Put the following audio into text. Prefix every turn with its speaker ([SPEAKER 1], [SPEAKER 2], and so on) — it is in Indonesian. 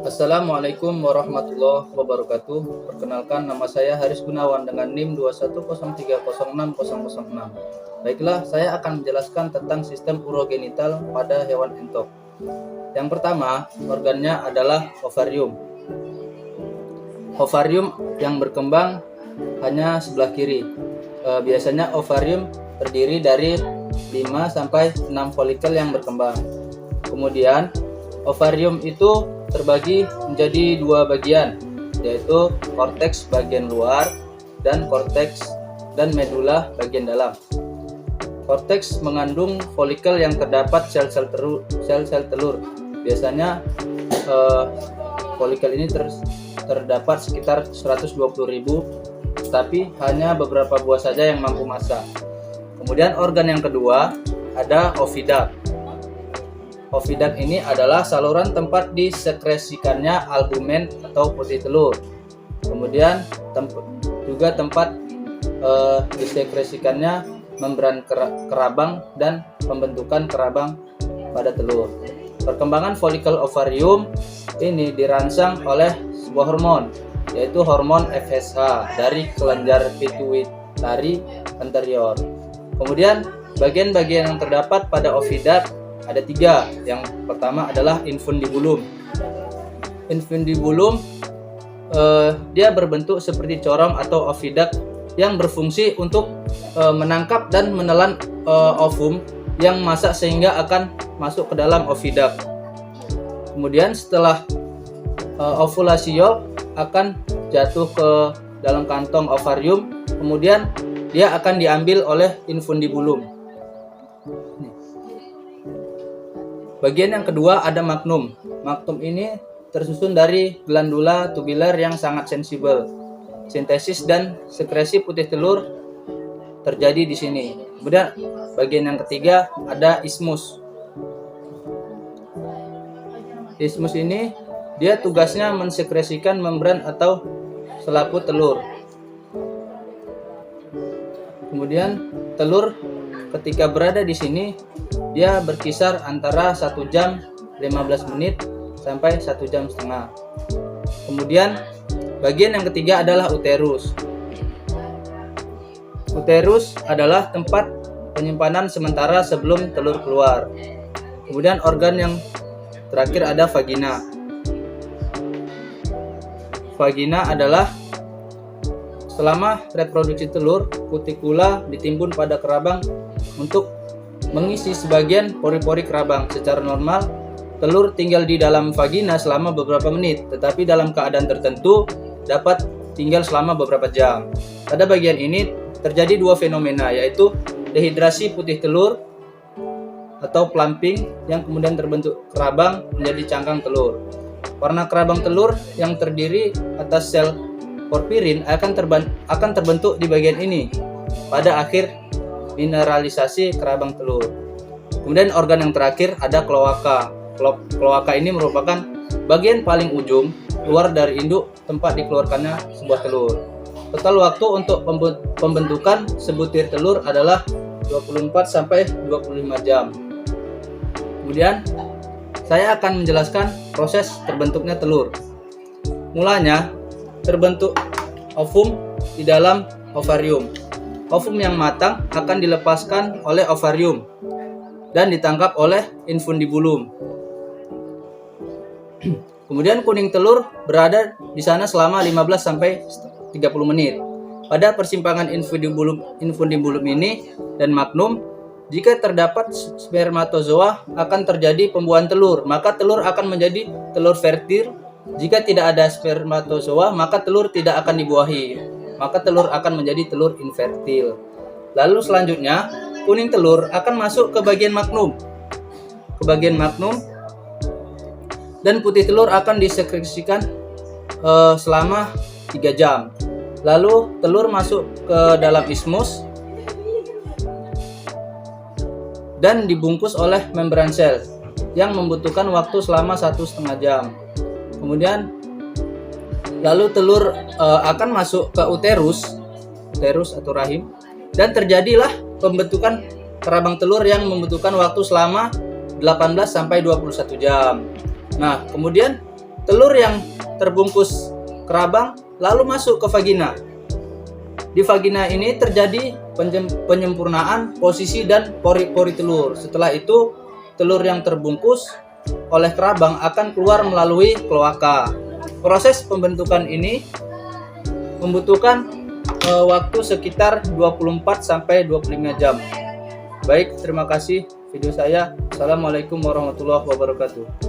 [SPEAKER 1] Assalamualaikum warahmatullahi wabarakatuh. Perkenalkan, nama saya Haris Gunawan dengan NIM 210306006. Baiklah, saya akan menjelaskan tentang sistem urogenital pada hewan entok. Yang pertama, organnya adalah ovarium. Ovarium yang berkembang hanya sebelah kiri. Biasanya ovarium terdiri dari 5 sampai 6 folikel yang berkembang. Kemudian ovarium itu terbagi menjadi dua bagian, yaitu korteks bagian luar dan korteks dan medula bagian dalam. Korteks mengandung folikel yang terdapat sel-sel telur. Biasanya folikel ini terdapat sekitar 120.000, tapi hanya beberapa buah saja yang mampu masak. Kemudian organ yang kedua ada oviduct. Oviduct ini adalah saluran tempat disekresikannya albumen atau putih telur. Kemudian juga tempat disekresikannya membran kerabang dan pembentukan kerabang pada telur. Perkembangan folikel ovarium ini dirangsang oleh sebuah hormon, yaitu hormon FSH dari kelenjar pituitari anterior. Kemudian bagian-bagian yang terdapat pada oviduct ada 3. Yang pertama adalah infundibulum. Infundibulum dia berbentuk seperti corong atau oviduct yang berfungsi untuk menangkap dan menelan ovum yang masak sehingga akan masuk ke dalam oviduct. Kemudian setelah ovulasio akan jatuh ke dalam kantong ovarium, kemudian dia akan diambil oleh infundibulum. Bagian yang kedua ada magnum. Magnum ini tersusun dari glandula tubular yang sangat sensibel. Sintesis dan sekresi putih telur terjadi di sini. Kemudian bagian yang ketiga ada isthmus. Isthmus ini dia tugasnya mensekresikan membran atau selaput telur. Kemudian telur ketika berada di sini dia berkisar antara 1 jam 15 menit sampai 1 jam setengah. Kemudian bagian yang ketiga adalah uterus. Uterus adalah tempat penyimpanan sementara sebelum telur keluar. Kemudian organ yang terakhir ada vagina. Vagina adalah selama reproduksi telur, kutikula ditimbun pada kerabang untuk mengisi sebagian pori-pori kerabang. Secara normal, telur tinggal di dalam vagina selama beberapa menit, tetapi dalam keadaan tertentu dapat tinggal selama beberapa jam. Pada bagian ini terjadi 2 fenomena, yaitu dehidrasi putih telur atau plumping yang kemudian terbentuk kerabang menjadi cangkang telur. Warna kerabang telur yang terdiri atas sel porfirin akan terbentuk di bagian ini pada akhir mineralisasi kerabang telur. Kemudian organ yang terakhir ada kloaka. Kloaka ini merupakan bagian paling ujung keluar dari induk tempat dikeluarkannya sebuah telur. Total waktu untuk pembentukan sebutir telur adalah 24 sampai 25 jam. Kemudian saya akan menjelaskan proses terbentuknya telur. Mulanya terbentuk ovum di dalam ovarium. Ovum yang matang akan dilepaskan oleh ovarium dan ditangkap oleh infundibulum. Kemudian kuning telur berada di sana selama 15 sampai 30 menit. Pada persimpangan infundibulum ini dan magnum, jika terdapat spermatozoa akan terjadi pembuahan telur, maka telur akan menjadi telur fertil. Jika tidak ada spermatozoa, maka telur tidak akan dibuahi, maka telur akan menjadi telur infertil. Lalu selanjutnya, kuning telur akan masuk ke bagian magnum. Dan putih telur akan disekresikan selama 3 jam. Lalu telur masuk ke dalam isthmus dan dibungkus oleh membran sel yang membutuhkan waktu selama 1,5 jam. Kemudian lalu telur akan masuk ke uterus atau rahim, dan terjadilah pembentukan kerabang telur yang membutuhkan waktu selama 18 sampai 21 jam. Nah, kemudian telur yang terbungkus kerabang lalu masuk ke vagina. Di vagina ini terjadi penyempurnaan posisi dan pori-pori telur. Setelah itu, telur yang terbungkus oleh kerabang akan keluar melalui kloaka. Proses pembentukan ini membutuhkan waktu sekitar 24 sampai 25 jam. Baik, terima kasih video saya. Assalamualaikum warahmatullahi wabarakatuh.